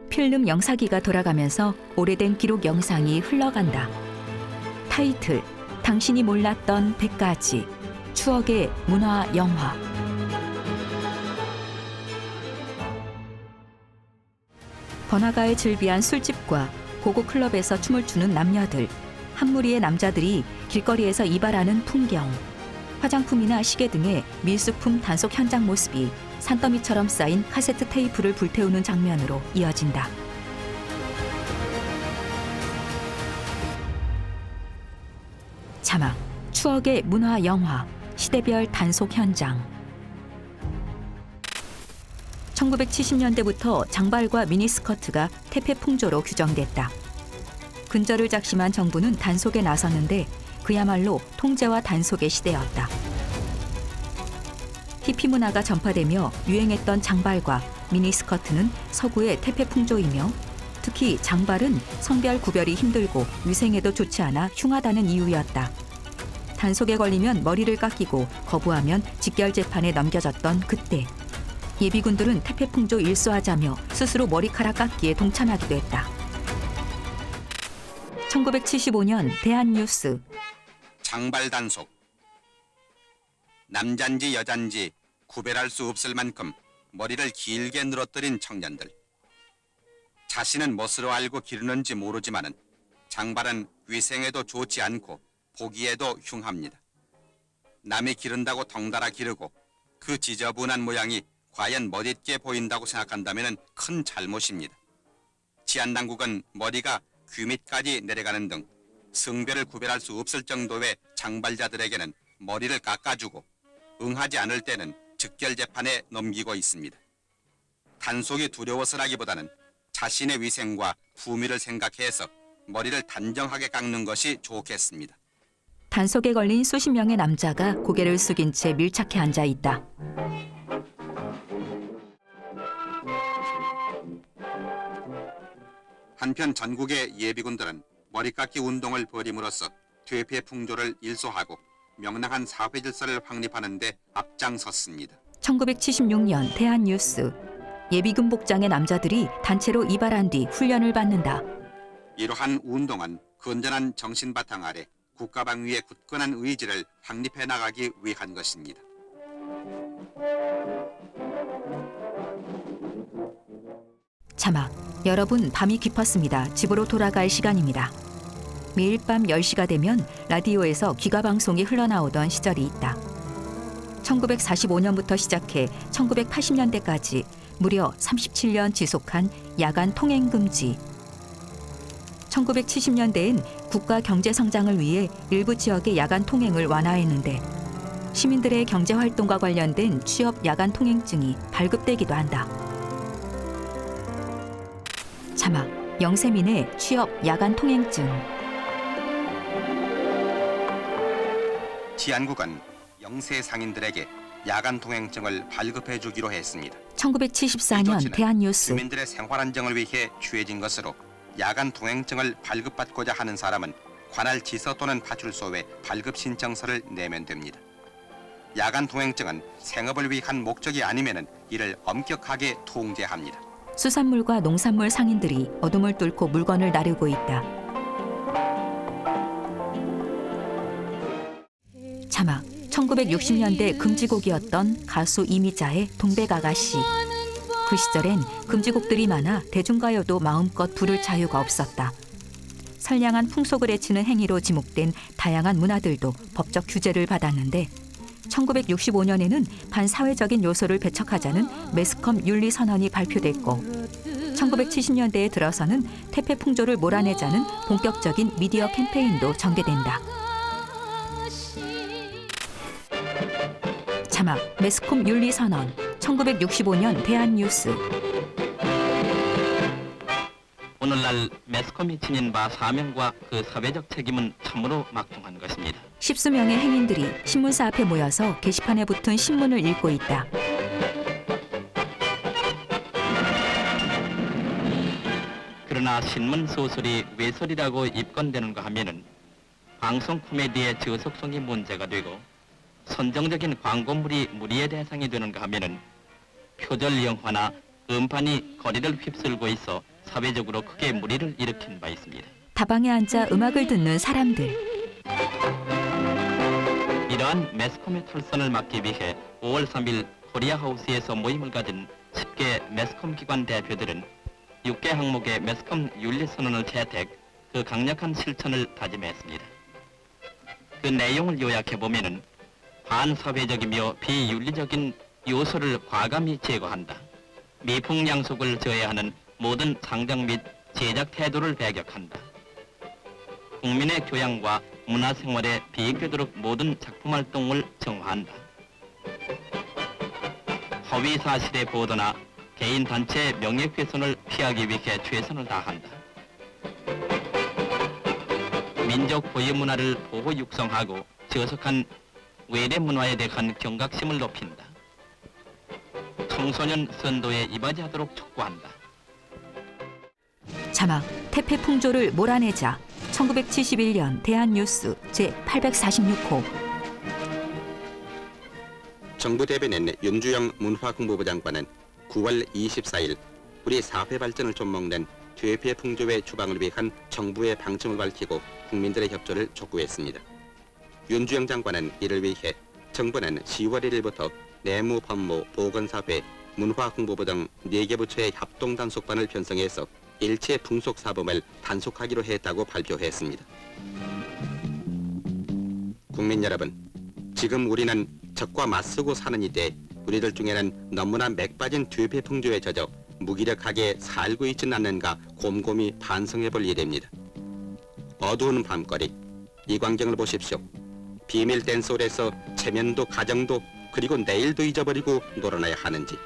필름 영사기가 돌아가면서 오래된 기록 영상이 흘러간다. 타이틀, 당신이 몰랐던 100가지, 추억의 문화 영화. 번화가의 즐비한 술집과 고고 클럽에서 춤을 추는 남녀들, 한 무리의 남자들이 길거리에서 이발하는 풍경, 화장품이나 시계 등의 밀수품 단속 현장 모습이 산더미처럼 쌓인 카세트 테이프를 불태우는 장면으로 이어진다. 자막, 추억의 문화 영화, 시대별 단속 현장. 1970년대부터 장발과 미니스커트가 태폐풍조로 규정됐다. 근절을 작심한 정부는 단속에 나섰는데 그야말로 통제와 단속의 시대였다. 히피 문화가 전파되며 유행했던 장발과 미니스커트는 서구의 태폐풍조이며 특히 장발은 성별 구별이 힘들고 위생에도 좋지 않아 흉하다는 이유였다. 단속에 걸리면 머리를 깎이고 거부하면 직결 재판에 넘겨졌던 그때 예비군들은 태폐풍조 일소하자며 스스로 머리카락 깎기에 동참하기도 했다. 1975년 대한뉴스. 장발 단속. 남잔지 여잔지 구별할 수 없을 만큼 머리를 길게 늘어뜨린 청년들. 자신은 멋으로 알고 기르는지 모르지만은 장발은 위생에도 좋지 않고 보기에도 흉합니다. 남이 기른다고 덩달아 기르고 그 지저분한 모양이 과연 멋있게 보인다고 생각한다면 큰 잘못입니다. 치안당국은 머리가 귀 밑까지 내려가는 등 성별을 구별할 수 없을 정도의 장발자들에게는 머리를 깎아주고 응하지 않을 때는 즉결 재판에 넘기고 있습니다. 단속이 두려워서라기보다는 자신의 위생과 품위를 생각해서 머리를 단정하게 깎는 것이 좋겠습니다. 단속에 걸린 수십 명의 남자가 고개를 숙인 채 밀착해 앉아 있다. 한편 전국의 예비군들은 머리깎기 운동을 벌임으로써 퇴폐 풍조를 일소하고 명랑한 사회 질서를 확립하는 데 앞장섰습니다. 1976년 대한뉴스. 예비군 복장의 남자들이 단체로 이발한 뒤 훈련을 받는다. 이러한 운동은 건전한 정신 바탕 아래 국가방위의 굳건한 의지를 확립해 나가기 위한 것입니다. 자막, 여러분 밤이 깊었습니다. 집으로 돌아갈 시간입니다. 매일 밤 10시가 되면 라디오에서 귀가방송이 흘러나오던 시절이 있다. 1945년부터 시작해 1980년대까지 무려 37년 지속한 야간 통행 금지. 1970년대엔 국가 경제 성장을 위해 일부 지역의 야간 통행을 완화했는데 시민들의 경제 활동과 관련된 취업 야간 통행증이 발급되기도 한다. 자막, 영세민의 취업 야간 통행증. 치안국은 영세 상인들에게 야간 통행증을 발급해 주기로 했습니다. 1974년 대한뉴스. 주민들의 생활 안정을 위해 취해진 것으로 야간 통행증을 발급받고자 하는 사람은 관할 지서 또는 파출소에 발급 신청서를 내면 됩니다. 야간 통행증은 생업을 위한 목적이 아니면은 이를 엄격하게 통제합니다. 수산물과 농산물 상인들이 어둠을 뚫고 물건을 나르고 있다. 자막, 1960년대 금지곡이었던 가수 이미자의 동백아가씨. 그 시절엔 금지곡들이 많아 대중가요도 마음껏 부를 자유가 없었다. 선량한 풍속을 해치는 행위로 지목된 다양한 문화들도 법적 규제를 받았는데 1965년에는 반사회적인 요소를 배척하자는 매스컴 윤리선언이 발표됐고 1970년대에 들어서는 태폐풍조를 몰아내자는 본격적인 미디어 캠페인도 전개된다. 자막, 매스컴 윤리선언. 1965년 대한뉴스. 오늘날 매스컴이 지닌 바 사명과 그 사회적 책임은 참으로 막중한 것입니다. 십수명의 행인들이 신문사 앞에 모여서 게시판에 붙은 신문을 읽고 있다. 그러나 신문 소설이 외설이라고 입건되는가 하면은 방송 코미디의 저속성이 문제가 되고 선정적인 광고물이 무리의 대상이 되는가 하면은 표절 영화나 음판이 거리를 휩쓸고 있어 사회적으로 크게 물의를 일으킨 바 있습니다. 다방에 앉아 음악을 듣는 사람들. 이러한 매스컴의 탈선을 막기 위해 5월 3일 코리아하우스에서 모임을 가진 10개 매스컴 기관 대표들은 6개 항목의 매스컴 윤리선언을 채택, 그 강력한 실천을 다짐했습니다. 그 내용을 요약해보면은 반사회적이며 비윤리적인 요소를 과감히 제거한다. 미풍양속을 저해하는 모든 상정 및 제작 태도를 배격한다. 국민의 교양과 문화생활에 비익되도록 모든 작품 활동을 정화한다. 허위 사실의 보도나 개인 단체의 명예훼손을 피하기 위해 최선을 다한다. 민족 고유 문화를 보호 육성하고 저속한 외래 문화에 대한 경각심을 높인다. 청소년 선도에 이바지하도록 촉구한다. 자막, 태폐 풍조를 몰아내자. 1971년 대한뉴스 제846호. 정부 대변인 윤주영 문화공보부 장관은 9월 24일 우리 사회 발전을 좀먹는 퇴폐 풍조의 추방을 위한 정부의 방침을 밝히고 국민들의 협조를 촉구했습니다. 윤주영 장관은 이를 위해 정부는 10월 1일부터 내무, 법무, 보건사회, 문화공보부 등 4개 부처의 합동 단속반을 편성해서 일체 풍속 사범을 단속하기로 했다고 발표했습니다. 국민 여러분, 지금 우리는 적과 맞서고 사는 이때 우리들 중에는 너무나 맥빠진 퇴폐 풍조에 젖어 무기력하게 살고 있지는 않는가 곰곰이 반성해볼 일입니다. 어두운 밤거리, 이 광경을 보십시오. 비밀 댄스홀에서 체면도 가정도 그리고 내일도 잊어버리고 놀아나야 하는지,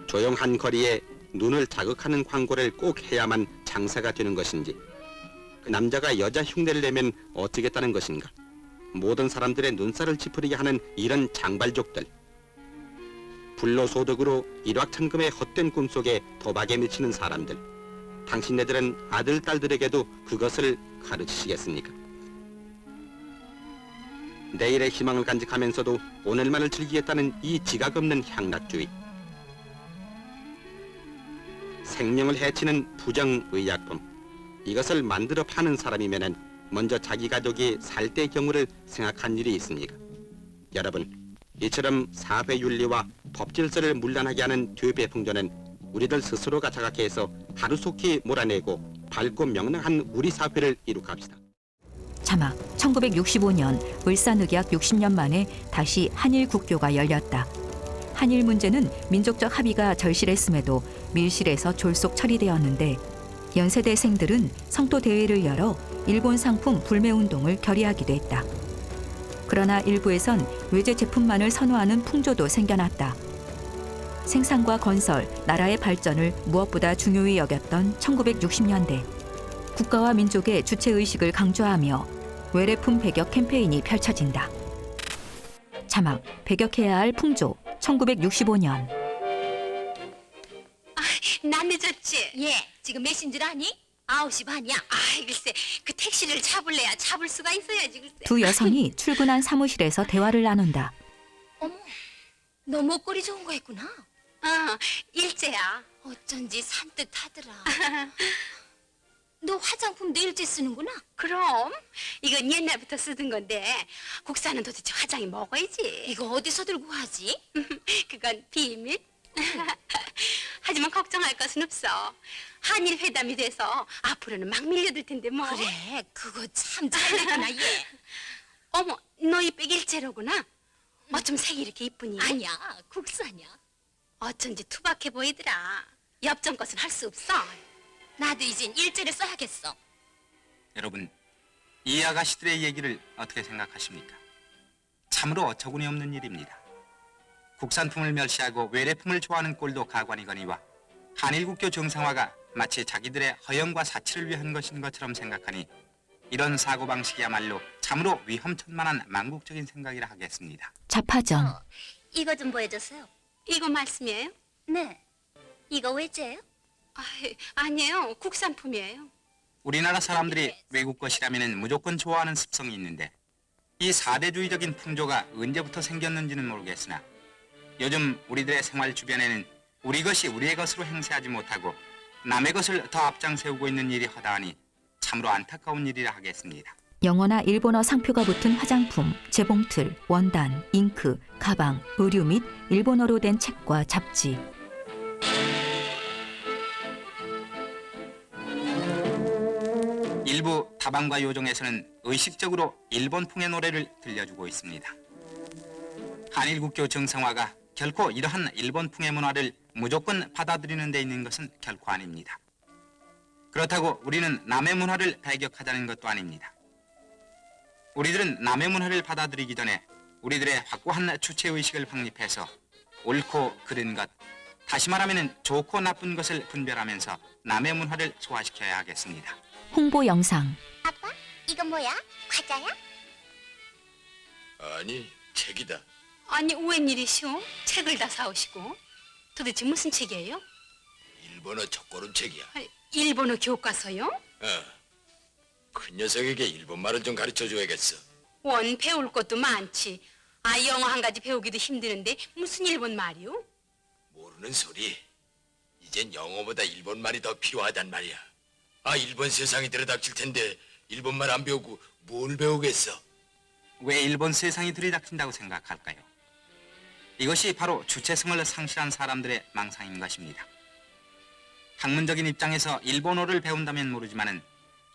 조용한 거리에 눈을 자극하는 광고를 꼭 해야만 장사가 되는 것인지, 그 남자가 여자 흉내를 내면 어쩌겠다는 것인가, 모든 사람들의 눈살을 찌푸리게 하는 이런 장발족들, 불로소득으로 일확천금의 헛된 꿈속에 도박에 미치는 사람들, 당신네들은 아들, 딸들에게도 그것을 가르치시겠습니까? 내일의 희망을 간직하면서도 오늘만을 즐기겠다는 이 지각 없는 향락주의, 생명을 해치는 부정의약품, 이것을 만들어 파는 사람이면은 먼저 자기 가족이 살 때 경우를 생각한 일이 있습니까? 여러분, 이처럼 사회윤리와 법질서를 문란하게 하는 퇴폐 풍조는 우리들 스스로가 자각해서 하루속히 몰아내고 밝고 명랑한 우리 사회를 이룩합시다. 자막, 1965년 울산의학 60년 만에 다시 한일 국교가 열렸다. 한일 문제는 민족적 합의가 절실했음에도 밀실에서 졸속 처리되었는데, 연세대생들은 성도 대회를 열어 일본 상품 불매운동을 결의하기도 했다. 그러나 일부에선 외제 제품만을 선호하는 풍조도 생겨났다. 생산과 건설, 나라의 발전을 무엇보다 중요히 여겼던 1960년대, 국가와 민족의 주체의식을 강조하며 외래품 배격 캠페인이 펼쳐진다. 자막, 배격해야 할 풍조, 1965년. 난 늦었지? 예. 지금 몇 시인 줄 아니? 9시 반이야. 아이, 글쎄. 그 택시를 잡을래야 잡을 수가 있어야지, 글쎄. 두 여성이 출근한 사무실에서 대화를 나눈다. 어머, 너 목걸이 좋은 거 했구나. 일제야. 어쩐지 산뜻하더라. 너 화장품도 일제 쓰는구나? 그럼. 이건 옛날부터 쓰던 건데 국산은 도대체 화장이 먹어야지. 이거 어디서 들고 가지? 그건 비밀. 하지만 걱정할 것은 없어. 한일 회담이 돼서 앞으로는 막 밀려들 텐데 뭐. 그래, 그거 참 잘됐구나 얘. 어머, 너 이 백 일제로구나. 어쩜 색이 이렇게 이쁘니? 아니야, 국산이야. 어쩐지 투박해 보이더라. 엽전 것은 할 수 없어. 나도 이젠 일제를 써야겠어. 여러분, 이 아가씨들의 얘기를 어떻게 생각하십니까? 참으로 어처구니 없는 일입니다. 국산품을 멸시하고 외래품을 좋아하는 꼴도 가관이거니와 한일국교 정상화가 마치 자기들의 허영과 사치를 위한 것인 것처럼 생각하니 이런 사고방식이야말로 참으로 위험천만한 망국적인 생각이라 하겠습니다. 자파점. 이거 좀 보여줬어요. 이거 말씀이에요? 네. 이거 외제예요? 아니에요. 국산품이에요. 우리나라 사람들이 외국 것이라면 무조건 좋아하는 습성이 있는데 이 사대주의적인 풍조가 언제부터 생겼는지는 모르겠으나 요즘 우리들의 생활 주변에는 우리 것이 우리의 것으로 행세하지 못하고 남의 것을 더 앞장세우고 있는 일이 허다하니 참으로 안타까운 일이라 하겠습니다. 영어나 일본어 상표가 붙은 화장품, 재봉틀, 원단, 잉크, 가방, 의류 및 일본어로 된 책과 잡지. 일부 다방과 요정에서는 의식적으로 일본풍의 노래를 들려주고 있습니다. 한일국교 정상화가 결코 이러한 일본풍의 문화를 무조건 받아들이는 데 있는 것은 결코 아닙니다. 그렇다고 우리는 남의 문화를 배격하자는 것도 아닙니다. 우리들은 남의 문화를 받아들이기 전에 우리들의 확고한 주체의식을 확립해서 옳고 그른 것, 다시 말하면 좋고 나쁜 것을 분별하면서 남의 문화를 소화시켜야 하겠습니다. 홍보 영상. 아빠, 이건 뭐야? 과자야? 아니, 책이다. 아니 웬일이시오? 책을 다 사오시고. 도대체 무슨 책이에요? 일본어 첫걸음 책이야. 일본어 교과서요? 큰 녀석에게 일본말을 좀 가르쳐줘야겠어. 원 배울 것도 많지. 영어 한 가지 배우기도 힘드는데 무슨 일본 말이요? 모르는 소리. 이젠 영어보다 일본말이 더 필요하단 말이야. 일본 세상이 들여닥칠 텐데 일본말 안 배우고 뭘 배우겠어? 왜 일본 세상이 들이닥친다고 생각할까요? 이것이 바로 주체성을 상실한 사람들의 망상인 것입니다. 학문적인 입장에서 일본어를 배운다면 모르지만은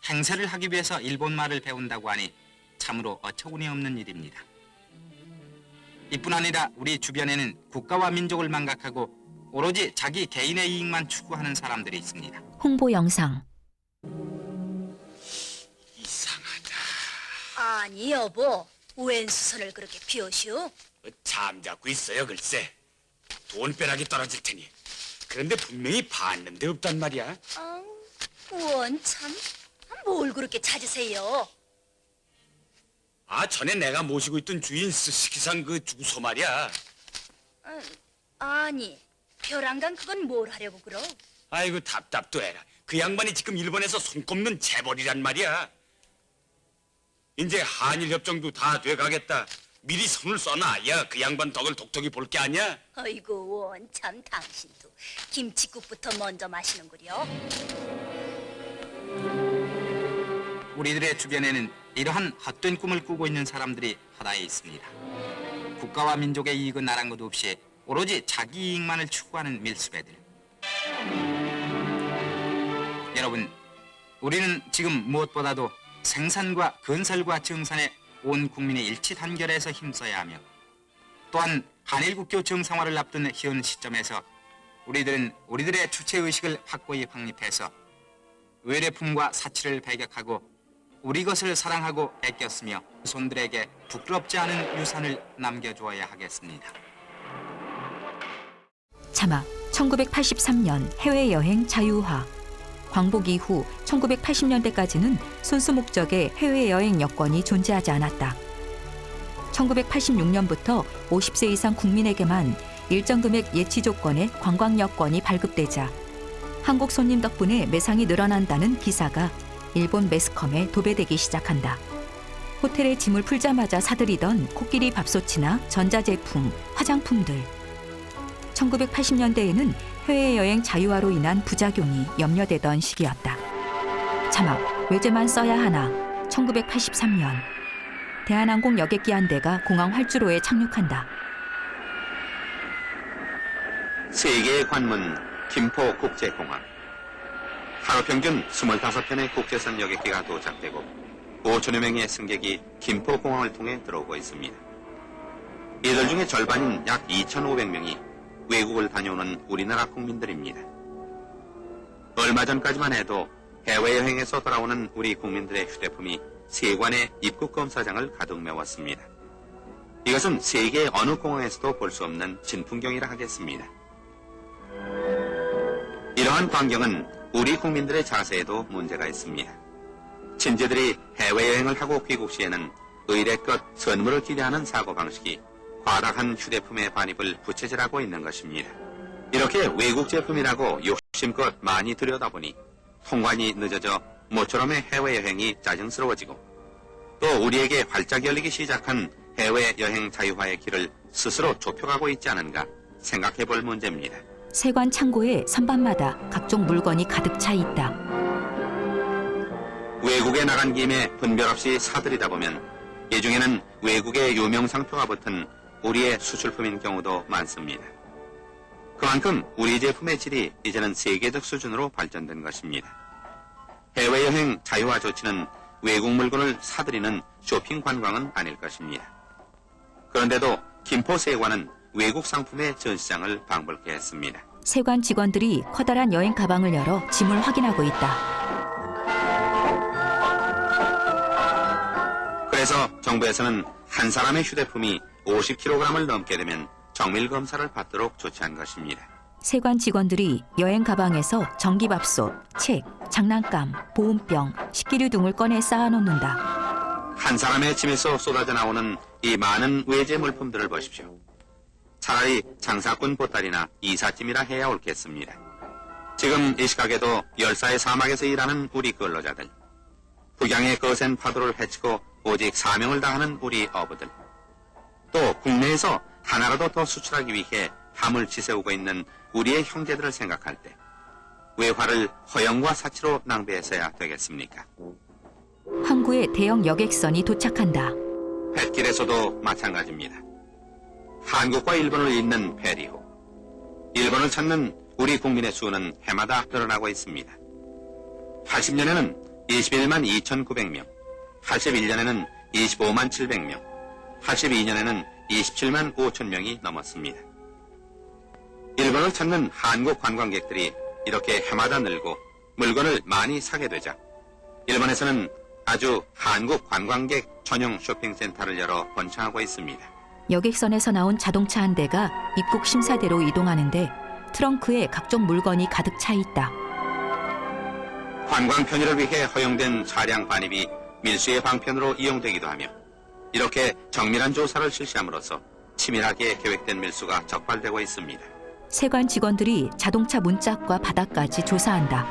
행세를 하기 위해서 일본말을 배운다고 하니 참으로 어처구니 없는 일입니다. 이뿐 아니라 우리 주변에는 국가와 민족을 망각하고 오로지 자기 개인의 이익만 추구하는 사람들이 있습니다. 홍보 영상. 이상하다. 아니 여보, 웬 수선을 그렇게 피우시오? 잠자고 있어요, 글쎄. 돈벼락이 떨어질 테니. 그런데 분명히 봤는데 없단 말이야. 원 참, 뭘 그렇게 찾으세요? 전에 내가 모시고 있던 주인 스시기상 그 주소 말이야. 아니, 벼랑간 그건 뭘 하려고 그러? 아이고 답답도 해라. 그 양반이 지금 일본에서 손꼽는 재벌이란 말이야. 이제 한일협정도 다 돼가겠다. 미리 손을 써놔야 그 양반 덕을 독특히 볼 게 아니야. 아이고 원 참, 당신도 김치국부터 먼저 마시는구려. 우리들의 주변에는 이러한 헛된 꿈을 꾸고 있는 사람들이 허다해 있습니다. 국가와 민족의 이익은 나란 것 없이 오로지 자기 이익만을 추구하는 밀수배들. 여러분, 우리는 지금 무엇보다도 생산과 건설과 증산에 온 국민의 일치 단결해서 힘써야 하며 또한 한일국교 정상화를 앞둔 현 시점에서 우리들은 우리들의 주체의식을 확고히 확립해서 외래품과 사치를 배격하고 우리 것을 사랑하고 아꼈으며 손들에게 부끄럽지 않은 유산을 남겨주어야 하겠습니다. 자막 1983년 해외여행 자유화. 광복 이후 1980년대까지는 순수 목적의 해외여행 여권이 존재하지 않았다. 1986년부터 50세 이상 국민에게만 일정 금액 예치 조건의 관광 여권이 발급되자 한국 손님 덕분에 매상이 늘어난다는 기사가 일본 매스컴에 도배되기 시작한다. 호텔에 짐을 풀자마자 사들이던 코끼리 밥솥이나 전자제품, 화장품들. 1980년대에는 해외여행 자유화로 인한 부작용이 염려되던 시기였다. 자막, 외제만 써야 하나. 1983년. 대한항공 여객기 한 대가 공항 활주로에 착륙한다. 세계의 관문 김포 국제공항. 하루 평균 25편의 국제선 여객기가 도착되고 5천여 명의 승객이 김포공항을 통해 들어오고 있습니다. 이들 중에 절반인 약 2,500명이 외국을 다녀오는 우리나라 국민들입니다. 얼마 전까지만 해도 해외여행에서 돌아오는 우리 국민들의 휴대폰이 세관의 입국 검사장을 가득 메웠습니다. 이것은 세계 어느 공항에서도 볼 수 없는 진풍경이라 하겠습니다. 이러한 광경은 우리 국민들의 자세에도 문제가 있습니다. 친지들이 해외여행을 하고 귀국 시에는 의례껏 선물을 기대하는 사고방식이 과다한 휴대품의 반입을 부채질하고 있는 것입니다. 이렇게 외국 제품이라고 욕심껏 많이 들여다보니 통관이 늦어져 모처럼의 해외여행이 짜증스러워지고 또 우리에게 활짝 열리기 시작한 해외여행 자유화의 길을 스스로 좁혀가고 있지 않은가 생각해 볼 문제입니다. 세관 창고에 선반마다 각종 물건이 가득 차 있다. 외국에 나간 김에 분별 없이 사들이다 보면 이 중에는 외국의 유명 상표가 붙은 우리의 수출품인 경우도 많습니다. 그만큼 우리 제품의 질이 이제는 세계적 수준으로 발전된 것입니다. 해외여행 자유화 조치는 외국 물건을 사들이는 쇼핑 관광은 아닐 것입니다. 그런데도 김포세관은 외국 상품의 전시장을 방불케 했습니다. 세관 직원들이 커다란 여행 가방을 열어 짐을 확인하고 있다. 그래서 정부에서는 한 사람의 휴대품이 50kg을 넘게 되면 정밀 검사를 받도록 조치한 것입니다. 세관 직원들이 여행 가방에서 전기밥솥, 책, 장난감, 보온병, 식기류 등을 꺼내 쌓아놓는다. 한 사람의 짐에서 쏟아져 나오는 이 많은 외제 물품들을 보십시오. 차라리 장사꾼 보따리나 이삿짐이라 해야 옳겠습니다. 지금 이 시각에도 열사의 사막에서 일하는 우리 근로자들, 북양의 거센 파도를 헤치고 오직 사명을 다하는 우리 어부들, 또 국내에서 하나라도 더 수출하기 위해 함을 지새우고 있는 우리의 형제들을 생각할 때 외화를 허영과 사치로 낭비해서야 되겠습니까? 항구에 대형 여객선이 도착한다. 뱃길에서도 마찬가지입니다. 한국과 일본을 잇는 페리호. 일본을 찾는 우리 국민의 수는 해마다 늘어나고 있습니다. 80년에는 21만 2,900명, 81년에는 25만 700명, 82년에는 27만 5천 명이 넘었습니다. 일본을 찾는 한국 관광객들이 이렇게 해마다 늘고 물건을 많이 사게 되자 일본에서는 아주 한국 관광객 전용 쇼핑센터를 열어 번창하고 있습니다. 여객선에서 나온 자동차 한 대가 입국 심사대로 이동하는데 트렁크에 각종 물건이 가득 차 있다. 관광 편의를 위해 허용된 차량 반입이 밀수의 방편으로 이용되기도 하며 이렇게 정밀한 조사를 실시함으로써 치밀하게 계획된 밀수가 적발되고 있습니다. 세관 직원들이 자동차 문짝과 바닥까지 조사한다.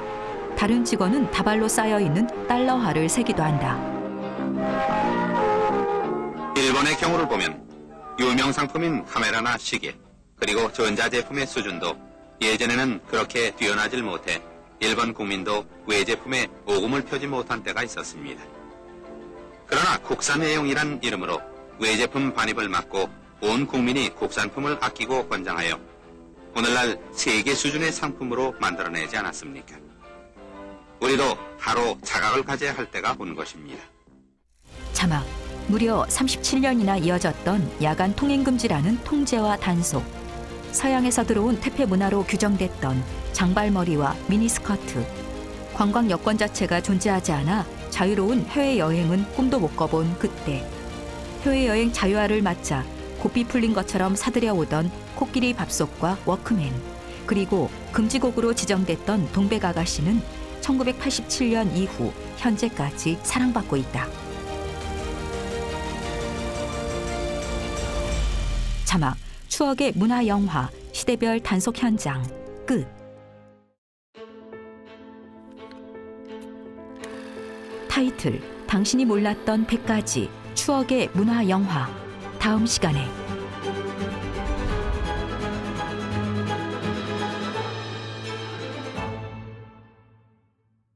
다른 직원은 다발로 쌓여있는 달러화를 세기도 한다. 일본의 경우를 보면 유명 상품인 카메라나 시계 그리고 전자제품의 수준도 예전에는 그렇게 뛰어나질 못해 일본 국민도 외제품에 오금을 펴지 못한 때가 있었습니다. 그러나 국산 애용이란 이름으로 외제품 반입을 막고 온 국민이 국산품을 아끼고 권장하여 오늘날 세계 수준의 상품으로 만들어내지 않았습니까? 우리도 바로 자각을 가져야 할 때가 온 것입니다. 자막, 무려 37년이나 이어졌던 야간 통행금지라는 통제와 단속, 서양에서 들어온 퇴폐 문화로 규정됐던 장발머리와 미니스커트, 관광 여건 자체가 존재하지 않아 자유로운 해외여행은 꿈도 못 꿔본 그때, 해외여행 자유화를 맞자 고삐 풀린 것처럼 사들여오던 코끼리 밥솥과 워크맨, 그리고 금지곡으로 지정됐던 동백아가씨는 1987년 이후 현재까지 사랑받고 있다. 자막, 추억의 문화영화, 시대별 단속 현장, 끝. 타이틀, 당신이 몰랐던 100가지 추억의 문화영화. 다음 시간에.